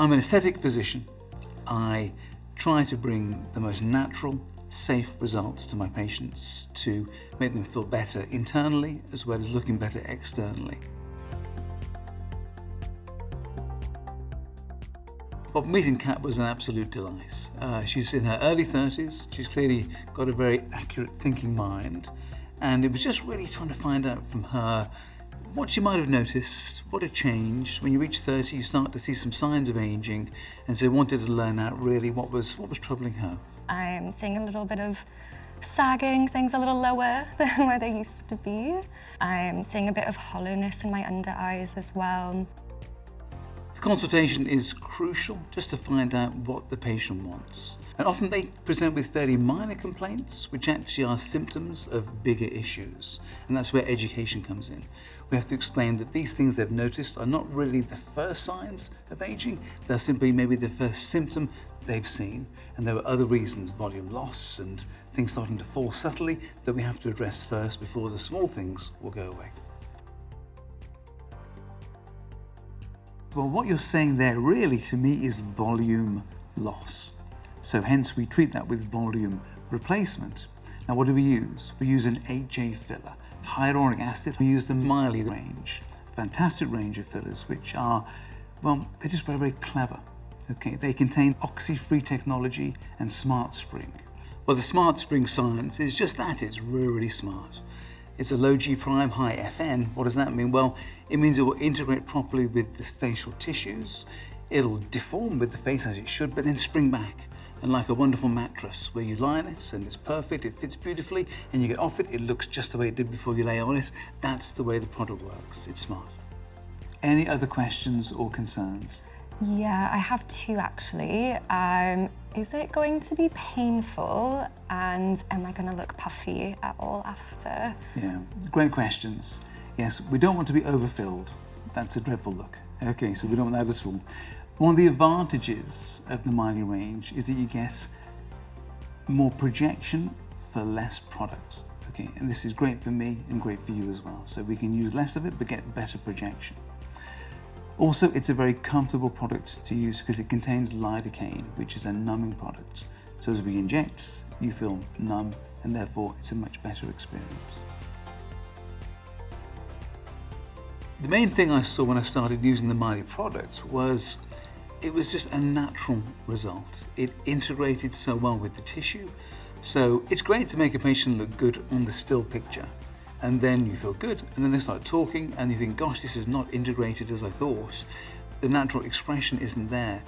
I'm an aesthetic physician. I try to bring the most natural, safe results to my patients to make them feel better internally as well as looking better externally. Well, meeting Kat was an absolute delight. She's in her early 30s. She's clearly got a very accurate thinking mind, and it was just really trying to find out from her what she might have noticed, what had changed. When you reach 30, you start to see some signs of aging, and so I wanted to learn out really what was troubling her. I'm seeing a little bit of sagging, things a little lower than where they used to be. I'm seeing a bit of hollowness in my under eyes as well. The consultation is crucial just to find out what the patient wants. And often they present with fairly minor complaints, which actually are symptoms of bigger issues. And that's where education comes in. We have to explain that these things they've noticed are not really the first signs of aging, they're simply maybe the first symptom they've seen. And there are other reasons, volume loss and things starting to fall subtly, that we have to address first before the small things will go away. Well, what you're saying there really to me is volume loss. So hence we treat that with volume replacement. Now what do we use? We use an HA filler, hyaluronic acid. We use the MaiLi range, fantastic range of fillers which are, well, they're just very, very clever. Okay, they contain oxy-free technology and smart spring. Well, the smart spring science is just that, it's really, really smart. It's a low G prime, high FN. What does that mean? Well, it means it will integrate properly with the facial tissues. It'll deform with the face as it should, but then spring back. And like a wonderful mattress where you lie on it and it's perfect, it fits beautifully, and you get off it, it looks just the way it did before you lay on it. That's the way the product works. It's smart. Any other questions or concerns? Yeah, I have two actually. Is it going to be painful, and am I going to look puffy at all after? Yeah, great questions. Yes, we don't want to be overfilled. That's a dreadful look. Okay, so we don't want that at all. One of the advantages of the MaiLi range is that you get more projection for less product. Okay, and this is great for me and great for you as well. So we can use less of it but get better projection. Also, it's a very comfortable product to use because it contains lidocaine, which is a numbing product. So as we inject, you feel numb, and therefore it's a much better experience. The main thing I saw when I started using the MaiLi products was it was just a natural result. It integrated so well with the tissue. So it's great to make a patient look good on the still picture. And then you feel good, and then they start talking, and you think, gosh, this is not integrated as I thought. The natural expression isn't there.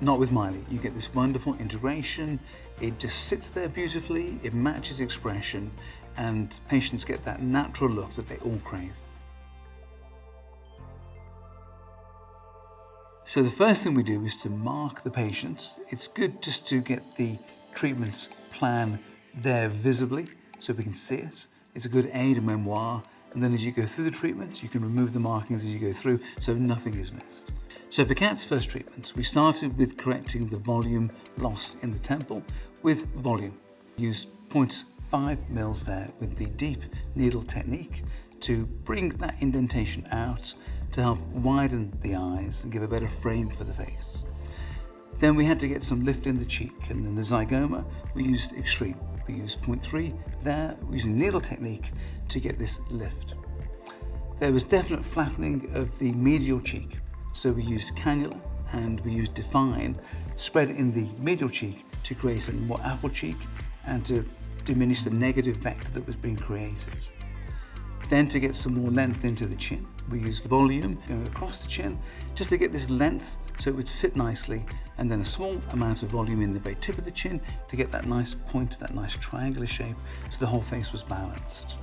Not with MaiLi. You get this wonderful integration, it just sits there beautifully, it matches expression, and patients get that natural look that they all crave. So the first thing we do is to mark the patients. It's good just to get the treatment plan there visibly, so we can see it. It's a good aid and memoir, and then as you go through the treatment, you can remove the markings as you go through, so nothing is missed. So for Kat's first treatment, we started with correcting the volume loss in the temple with volume. We used 0.5 mils there with the deep needle technique to bring that indentation out to help widen the eyes and give a better frame for the face. Then we had to get some lift in the cheek, and in the zygoma, we used extreme. We used 0.3 there, using needle technique to get this lift. There was definite flattening of the medial cheek, so we used cannula and we used define, spread in the medial cheek to create a more apple cheek and to diminish the negative vector that was being created. Then to get some more length into the chin, we used volume going across the chin just to get this length so it would sit nicely, and then a small amount of volume in the very tip of the chin to get that nice point, that nice triangular shape, so the whole face was balanced.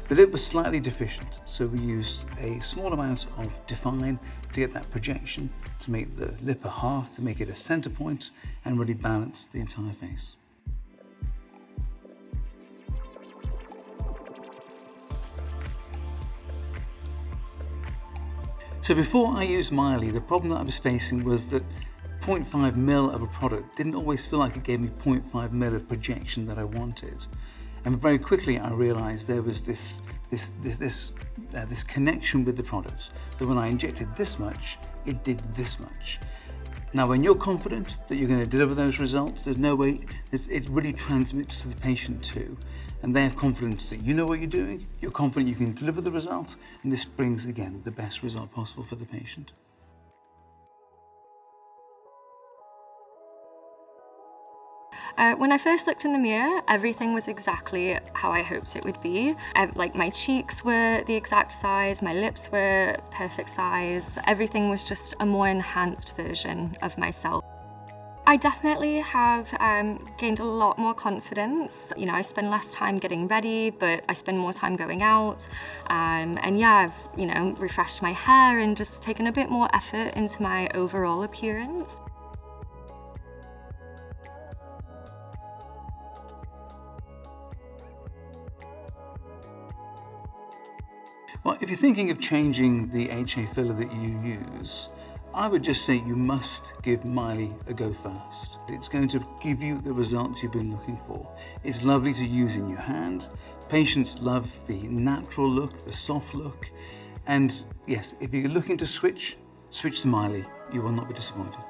The lip was slightly deficient, so we used a small amount of define to get that projection, to make the lip a hearth, to make it a center point, and really balance the entire face. So before I used MaiLi, the problem that I was facing was that 0.5 mil of a product didn't always feel like it gave me 0.5 mil of projection that I wanted. And very quickly I realized there was this connection with the product, that when I injected this much, it did this much. Now, when you're confident that you're going to deliver those results, there's no way, it really transmits to the patient too. And they have confidence that you know what you're doing, you're confident you can deliver the result, and this brings, again, the best result possible for the patient. When I first looked in the mirror, everything was exactly how I hoped it would be. Like my cheeks were the exact size, my lips were perfect size. Everything was just a more enhanced version of myself. I definitely have gained a lot more confidence. You know, I spend less time getting ready, but I spend more time going out. And yeah, I've, you know, refreshed my hair and just taken a bit more effort into my overall appearance. Well, if you're thinking of changing the HA filler that you use, I would just say you must give MaiLi a go first. It's going to give you the results you've been looking for. It's lovely to use in your hand. Patients love the natural look, the soft look. And yes, if you're looking to switch to MaiLi. You will not be disappointed.